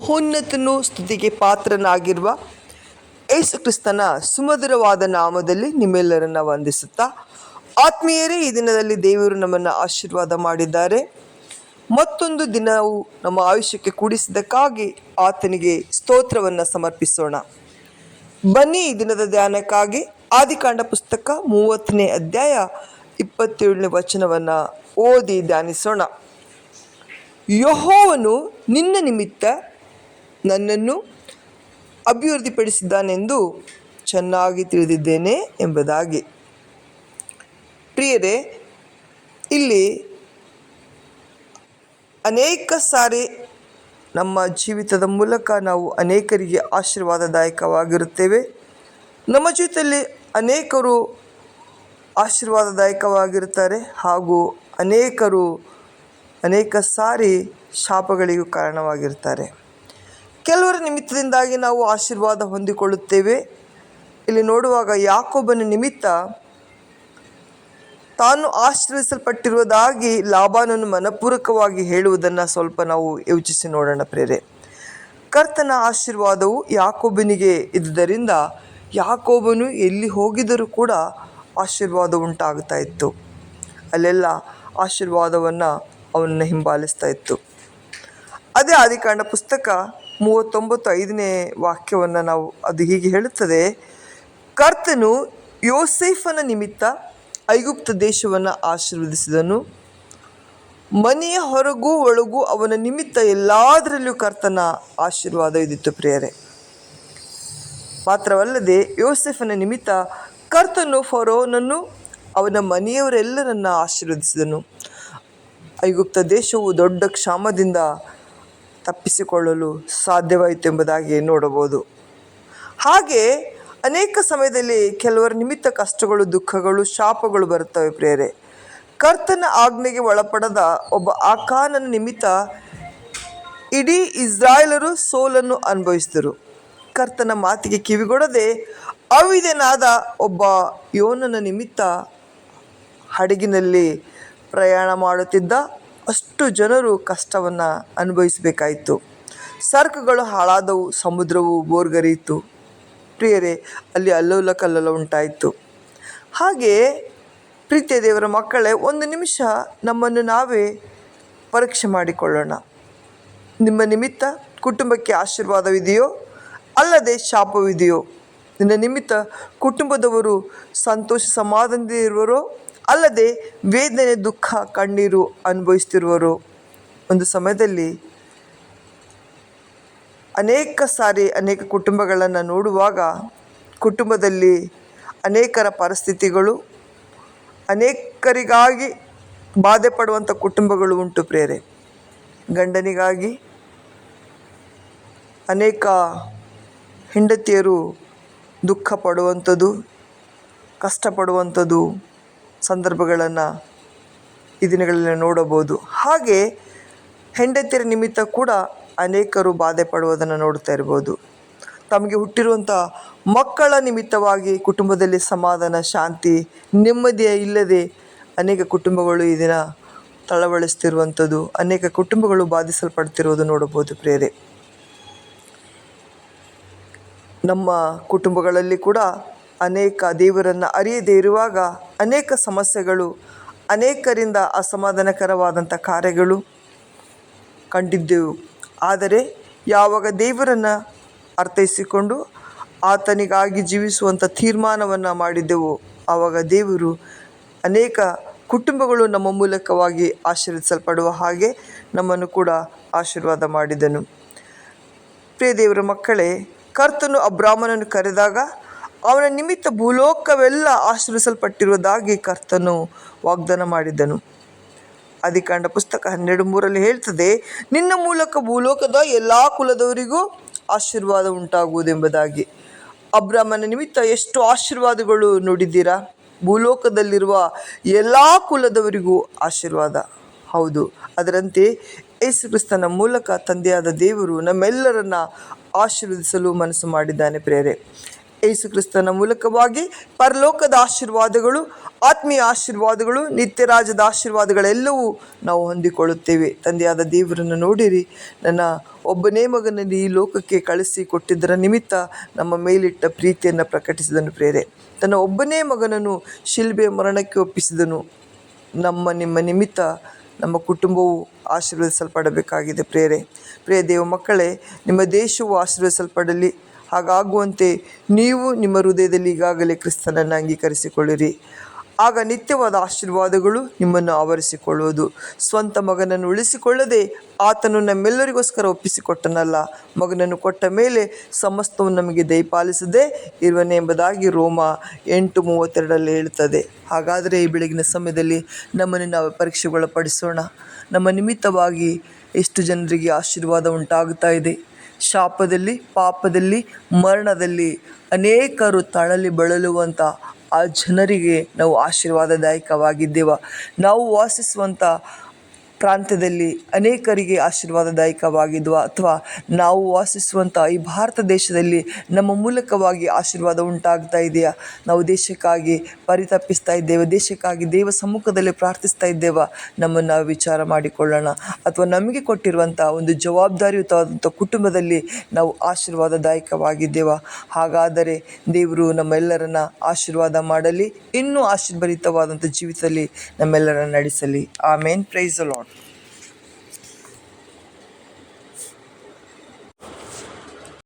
ಮಹೋನ್ನತನು ಸ್ತುತಿಗೆ ಪಾತ್ರನಾಗಿರುವ ಯೇಸು ಕ್ರಿಸ್ತನ ಸುಮಧುರವಾದ ನಾಮದಲ್ಲಿ ನಿಮ್ಮೆಲ್ಲರನ್ನ ವಂದಿಸುತ್ತಾ, ಆತ್ಮೀಯರೇ, ಈ ದಿನದಲ್ಲಿ ದೇವರು ನಮ್ಮನ್ನು ಆಶೀರ್ವಾದ ಮಾಡಿದ್ದಾರೆ. ಮತ್ತೊಂದು ದಿನವು ನಮ್ಮ ಆಯುಷ್ಯಕ್ಕೆ ಕೂಡಿಸಿದ್ದಕ್ಕಾಗಿ ಆತನಿಗೆ ಸ್ತೋತ್ರವನ್ನು ಸಮರ್ಪಿಸೋಣ. ಬನ್ನಿ, ಈ ದಿನದ ಧ್ಯಾನಕ್ಕಾಗಿ ಆದಿಕಾಂಡ ಪುಸ್ತಕ 30ನೇ ಅಧ್ಯಾಯ 27ನೇ ವಚನವನ್ನು ಓದಿ ಧ್ಯಾನಿಸೋಣ. ಯೆಹೋವನು ನಿನ್ನ ನಿಮಿತ್ತ ನನ್ನನ್ನು ಅಭಿವೃದ್ಧಿಪಡಿಸಿದ್ದಾನೆಂದು ಚೆನ್ನಾಗಿ ತಿಳಿದಿದ್ದೇನೆ ಎಂಬುದಾಗಿ. ಪ್ರಿಯರೇ, ಇಲ್ಲಿ ಅನೇಕ ಸಾರಿ ನಮ್ಮ ಜೀವಿತದ ಮೂಲಕ ನಾವು ಅನೇಕರಿಗೆ ಆಶೀರ್ವಾದದಾಯಕವಾಗಿರುತ್ತೇವೆ. ನಮ್ಮ ಜೀವಿತದಲ್ಲಿ ಅನೇಕರು ಆಶೀರ್ವಾದದಾಯಕವಾಗಿರುತ್ತಾರೆ ಹಾಗೂ ಅನೇಕ ಸಾರಿ ಶಾಪಗಳಿಗೂ ಕಾರಣವಾಗಿರ್ತಾರೆ. ಕೆಲವರ ನಿಮಿತ್ತದಿಂದಾಗಿ ನಾವು ಆಶೀರ್ವಾದ ಹೊಂದಿಕೊಳ್ಳುತ್ತೇವೆ. ಇಲ್ಲಿ ನೋಡುವಾಗ ಯಾಕೋಬನ ನಿಮಿತ್ತ ತಾನು ಆಶೀರ್ವದಿಸಲ್ಪಟ್ಟಿರುವುದಾಗಿ ಲಾಬಾನನು ಮನಪೂರ್ವಕವಾಗಿ ಹೇಳುವುದನ್ನು ಸ್ವಲ್ಪ ನಾವು ಯೋಚಿಸಿ ನೋಡೋಣ. ಪ್ರೇರೆ, ಕರ್ತನ ಆಶೀರ್ವಾದವು ಯಾಕೋಬನಿಗೆ ಇದ್ದುದರಿಂದ ಯಾಕೋಬನು ಎಲ್ಲಿ ಹೋಗಿದರೂ ಕೂಡ ಆಶೀರ್ವಾದ ಉಂಟಾಗ್ತಾ ಇತ್ತು. ಅಲ್ಲೆಲ್ಲ ಆಶೀರ್ವಾದವನ್ನು ಅವನನ್ನು ಹಿಂಬಾಲಿಸ್ತಾ ಇತ್ತು. ಅದೇ ಆದಿಕಾಂಡ ಪುಸ್ತಕ 39:5ನೇ ವಾಕ್ಯವನ್ನು ನಾವು ಅದು ಹೀಗೆ ಹೇಳುತ್ತದೆ: ಕರ್ತನು ಯೋಸೇಫನ ನಿಮಿತ್ತ ಐಗುಪ್ತ ದೇಶವನ್ನು ಆಶೀರ್ವದಿಸಿದನು. ಮನೆಯ ಹೊರಗೂ ಒಳಗೂ ಅವನ ನಿಮಿತ್ತ ಎಲ್ಲದರಲ್ಲೂ ಕರ್ತನ ಆಶೀರ್ವಾದವಿದ್ದಿತು. ಪ್ರಿಯರೇ, ಮಾತ್ರವಲ್ಲದೆ ಯೋಸೇಫನ ನಿಮಿತ್ತ ಕರ್ತನು ಫರೋನನ್ನು ಅವನ ಮನೆಯವರೆಲ್ಲರನ್ನ ಆಶೀರ್ವದಿಸಿದನು. ಐಗುಪ್ತ ದೇಶವು ದೊಡ್ಡ ಕ್ಷಾಮದಿಂದ ತಪ್ಪಿಸಿಕೊಳ್ಳಲು ಸಾಧ್ಯವಾಯಿತು ಎಂಬುದಾಗಿ ನೋಡಬಹುದು. ಹಾಗೆ ಅನೇಕ ಸಮಯದಲ್ಲಿ ಕೆಲವರ ನಿಮಿತ್ತ ಕಷ್ಟಗಳು, ದುಃಖಗಳು, ಶಾಪಗಳು ಬರುತ್ತವೆ. ಪ್ರಿಯರೇ, ಕರ್ತನ ಆಜ್ಞೆಗೆ ಒಳಪಡದ ಒಬ್ಬ ಆಕಾನನ ನಿಮಿತ್ತ ಇಡೀ ಇಸ್ರಾಯೇಲರು ಸೋಲನ್ನು ಅನುಭವಿಸಿದರು. ಕರ್ತನ ಮಾತಿಗೆ ಕಿವಿಗೊಡದೆ ಅವಿಧೇಯನಾದ ಒಬ್ಬ ಯೋನನ ನಿಮಿತ್ತ ಹಡಗಿನಲ್ಲಿ ಪ್ರಯಾಣ ಮಾಡುತ್ತಿದ್ದ ಅಷ್ಟು ಜನರು ಕಷ್ಟವನ್ನು ಅನುಭವಿಸಬೇಕಾಯಿತು. ಸರಕುಗಳು ಹಾಳಾದವು, ಸಮುದ್ರವು ಬೋರ್ಗರೆಯಿತು. ಪ್ರಿಯರೇ, ಅಲ್ಲಿ ಅಲ್ಲೋಲ ಕಲ್ಲೋಲ ಉಂಟಾಯಿತು. ಹಾಗೆ ಪ್ರೀತಿಯ ದೇವರ ಮಕ್ಕಳೇ, ಒಂದು ನಿಮಿಷ ನಮ್ಮನ್ನು ನಾವೇ ಪರೀಕ್ಷೆ ಮಾಡಿಕೊಳ್ಳೋಣ. ನಿಮ್ಮ ನಿಮಿತ್ತ ಕುಟುಂಬಕ್ಕೆ ಆಶೀರ್ವಾದವಿದೆಯೋ ಅಲ್ಲದೆ ಶಾಪವಿದೆಯೋ? ನಿನ್ನ ನಿಮಿತ್ತ ಕುಟುಂಬದವರು ಸಂತೋಷ ಸಮಾಧಾನದಿಂದ ಇರುವರೋ ಅಲ್ಲದೆ ವೇದನೆ, ದುಃಖ, ಕಣ್ಣೀರು ಅನುಭವಿಸ್ತಿರುವರೋ? ಒಂದು ಸಮಯದಲ್ಲಿ ಅನೇಕ ಸಾರಿ ಅನೇಕ ಕುಟುಂಬಗಳನ್ನು ನೋಡುವಾಗ ಕುಟುಂಬದಲ್ಲಿ ಅನೇಕರ ಪರಿಸ್ಥಿತಿಗಳು, ಅನೇಕರಿಗಾಗಿ ಬಾಧೆ ಪಡುವಂಥ ಕುಟುಂಬಗಳು ಉಂಟು. ಪ್ರೇರೆ, ಗಂಡನಿಗಾಗಿ ಅನೇಕ ಹೆಂಡತಿಯರು ದುಃಖ ಪಡುವಂಥದ್ದು, ಕಷ್ಟಪಡುವಂಥದ್ದು ಸಂದರ್ಭಗಳನ್ನು ಈ ದಿನಗಳಲ್ಲಿ ನೋಡಬಹುದು. ಹಾಗೆ ಹೆಂಡತಿಯರ ನಿಮಿತ್ತ ಕೂಡ ಅನೇಕರು ಬಾಧೆ ಪಡುವುದನ್ನು ನೋಡ್ತಾ ಇರ್ಬೋದು. ತಮಗೆ ಹುಟ್ಟಿರುವಂಥ ಮಕ್ಕಳ ನಿಮಿತ್ತವಾಗಿ ಕುಟುಂಬದಲ್ಲಿ ಸಮಾಧಾನ, ಶಾಂತಿ, ನೆಮ್ಮದಿ ಇಲ್ಲದೆ ಅನೇಕ ಕುಟುಂಬಗಳು ಈ ದಿನ ತಳವಳಿಸ್ತಿರುವಂಥದ್ದು, ಅನೇಕ ಕುಟುಂಬಗಳು ಬಾಧಿಸಲ್ಪಡ್ತಿರೋದು ನೋಡಬಹುದು. ಪ್ರೇರೆ, ನಮ್ಮ ಕುಟುಂಬಗಳಲ್ಲಿ ಕೂಡ ಅನೇಕ ದೇವರನ್ನು ಅರಿಯದೇ ಇರುವಾಗ ಅನೇಕ ಸಮಸ್ಯೆಗಳು, ಅನೇಕರಿಂದ ಅಸಮಾಧಾನಕರವಾದಂಥ ಕಾರ್ಯಗಳು ಕಂಡಿದ್ದೆವು. ಆದರೆ ಯಾವಾಗ ದೇವರನ್ನು ಅರ್ಥೈಸಿಕೊಂಡು ಆತನಿಗಾಗಿ ಜೀವಿಸುವಂಥ ತೀರ್ಮಾನವನ್ನು ಮಾಡಿದ್ದೆವು, ಆವಾಗ ದೇವರು ಅನೇಕ ಕುಟುಂಬಗಳು ನಮ್ಮ ಮೂಲಕವಾಗಿ ಆಶೀರ್ವದಿಸಲ್ಪಡುವ ಹಾಗೆ ನಮ್ಮನ್ನು ಕೂಡ ಆಶೀರ್ವಾದ ಮಾಡಿದನು. ಪ್ರಿಯ ದೇವರ ಮಕ್ಕಳೇ, ಕರ್ತನು ಅಬ್ರಾಮನನ್ನು ಕರೆದಾಗ ಅವನ ನಿಮಿತ್ತ ಭೂಲೋಕವೆಲ್ಲ ಆಶೀರ್ವಿಸಲ್ಪಟ್ಟಿರುವುದಾಗಿ ಕರ್ತನು ವಾಗ್ದಾನ ಮಾಡಿದ್ದನು. ಆದಿಕಾಂಡ ಪುಸ್ತಕ 12:3 ಹೇಳ್ತದೆ: ನಿನ್ನ ಮೂಲಕ ಭೂಲೋಕದ ಎಲ್ಲ ಕುಲದವರಿಗೂ ಆಶೀರ್ವಾದ ಉಂಟಾಗುವುದೆಂಬುದಾಗಿ. ಅಬ್ರಾಮನ ನಿಮಿತ್ತ ಎಷ್ಟು ಆಶೀರ್ವಾದಗಳು ನೋಡಿದ್ದೀರಾ? ಭೂಲೋಕದಲ್ಲಿರುವ ಎಲ್ಲ ಕುಲದವರಿಗೂ ಆಶೀರ್ವಾದ. ಹೌದು, ಅದರಂತೆ ಯೇಸು ಕ್ರಿಸ್ತನ ಮೂಲಕ ತಂದೆಯಾದ ದೇವರು ನಮ್ಮೆಲ್ಲರನ್ನ ಆಶೀರ್ವದಿಸಲು ಮನಸ್ಸು ಮಾಡಿದ್ದಾನೆ. ಪ್ರೇರೆ, ಯೇಸು ಕ್ರಿಸ್ತನ ಮೂಲಕವಾಗಿ ಪರಲೋಕದ ಆಶೀರ್ವಾದಗಳು, ಆತ್ಮೀಯ ಆಶೀರ್ವಾದಗಳು, ನಿತ್ಯರಾಜ್ಯದ ಆಶೀರ್ವಾದಗಳೆಲ್ಲವೂ ನಾವು ಹೊಂದಿಕೊಳ್ಳುತ್ತೇವೆ. ತಂದೆಯಾದ ದೇವರನ್ನು ನೋಡಿರಿ, ನನ್ನ ಒಬ್ಬನೇ ಮಗನನ್ನು ಈ ಲೋಕಕ್ಕೆ ಕಳಿಸಿ ಕೊಟ್ಟಿದ್ದರ ನಿಮಿತ್ತ ನಮ್ಮ ಮೇಲಿಟ್ಟ ಪ್ರೀತಿಯನ್ನು ಪ್ರಕಟಿಸಿದನು ಪ್ರೇರೆ. ತನ್ನ ಒಬ್ಬನೇ ಮಗನನ್ನು ಶಿಲ್ಬೆಯ ಮರಣಕ್ಕೆ ಒಪ್ಪಿಸಿದನು. ನಿಮ್ಮ ನಿಮಿತ್ತ ನಮ್ಮ ಕುಟುಂಬವು ಆಶೀರ್ವದಿಸಲ್ಪಡಬೇಕಾಗಿದೆ ಪ್ರೇರೆ. ಪ್ರಿಯ ದೇವ ಮಕ್ಕಳೇ, ನಿಮ್ಮ ದೇಶವು ಆಶೀರ್ವದಿಸಲ್ಪಡಲಿ. ಹಾಗಾಗುವಂತೆ ನೀವು ನಿಮ್ಮ ಹೃದಯದಲ್ಲಿ ಈಗಾಗಲೇ ಕ್ರಿಸ್ತನನ್ನು ಅಂಗೀಕರಿಸಿಕೊಳ್ಳಿರಿ. ಆಗ ನಿತ್ಯವಾದ ಆಶೀರ್ವಾದಗಳು ನಿಮ್ಮನ್ನು ಆವರಿಸಿಕೊಳ್ಳುವುದು. ಸ್ವಂತ ಮಗನನ್ನು ಉಳಿಸಿಕೊಳ್ಳದೆ ಆತನು ನಮ್ಮೆಲ್ಲರಿಗೋಸ್ಕರ ಒಪ್ಪಿಸಿಕೊಟ್ಟನಲ್ಲ, ಮಗನನ್ನು ಕೊಟ್ಟ ಮೇಲೆ ಸಮಸ್ತವನ್ನು ನಮಗೆ ದಯಪಾಲಿಸದೆ ಇರುವನೆ ಎಂಬುದಾಗಿ ರೋಮ 8:32 ಹೇಳುತ್ತದೆ. ಹಾಗಾದರೆ ಈ ಬೆಳಗಿನ ಸಮಯದಲ್ಲಿ ನಮ್ಮನ್ನು ನಾವು ಪರೀಕ್ಷೆಗೊಳಪಡಿಸೋಣ. ನಮ್ಮ ನಿಮಿತ್ತವಾಗಿ ಎಷ್ಟು ಜನರಿಗೆ ಆಶೀರ್ವಾದ ಉಂಟಾಗುತ್ತಾ ಇದೆ. ಶಾಪದಲ್ಲಿ, ಪಾಪದಲ್ಲಿ, ಮರಣದಲ್ಲಿ ಅನೇಕರು ತಳಲಿ ಬಳಲುವಂಥ ಆ ಜನರಿಗೆ ನಾವು ಆಶೀರ್ವಾದದಾಯಕವಾಗಿದ್ದೇವೆ. ನಾವು ವಾಸಿಸುವಂಥ ಪ್ರಾಂತ್ಯದಲ್ಲಿ ಅನೇಕರಿಗೆ ಆಶೀರ್ವಾದದಾಯಕವಾಗಿದ್ವ, ಅಥವಾ ನಾವು ವಾಸಿಸುವಂಥ ಈ ಭಾರತ ದೇಶದಲ್ಲಿ ನಮ್ಮ ಮೂಲಕವಾಗಿ ಆಶೀರ್ವಾದ ಉಂಟಾಗ್ತಾ ಇದೆಯಾ? ನಾವು ದೇಶಕ್ಕಾಗಿ ಪರಿತಪಿಸ್ತಾ ಇದ್ದೇವೆ, ದೇಶಕ್ಕಾಗಿ ದೇವ ಸಮ್ಮುಖದಲ್ಲಿ ಪ್ರಾರ್ಥಿಸ್ತಾ ಇದ್ದೇವೆ? ನಮ್ಮನ್ನು ನಾವು ವಿಚಾರ ಮಾಡಿಕೊಳ್ಳೋಣ. ಅಥವಾ ನಮಗೆ ಕೊಟ್ಟಿರುವಂಥ ಒಂದು ಜವಾಬ್ದಾರಿಯುತವಾದಂಥ ಕುಟುಂಬದಲ್ಲಿ ನಾವು ಆಶೀರ್ವಾದದಾಯಕವಾಗಿದ್ದೇವೆ? ಹಾಗಾದರೆ ದೇವರು ನಮ್ಮೆಲ್ಲರನ್ನ ಆಶೀರ್ವಾದ ಮಾಡಲಿ, ಇನ್ನೂ ಆಶೀರ್ಭರಿತವಾದಂಥ ಜೀವಿತದಲ್ಲಿ ನಮ್ಮೆಲ್ಲರನ್ನ ನಡೆಸಲಿ. ಆಮೇನ್. Praise the lord.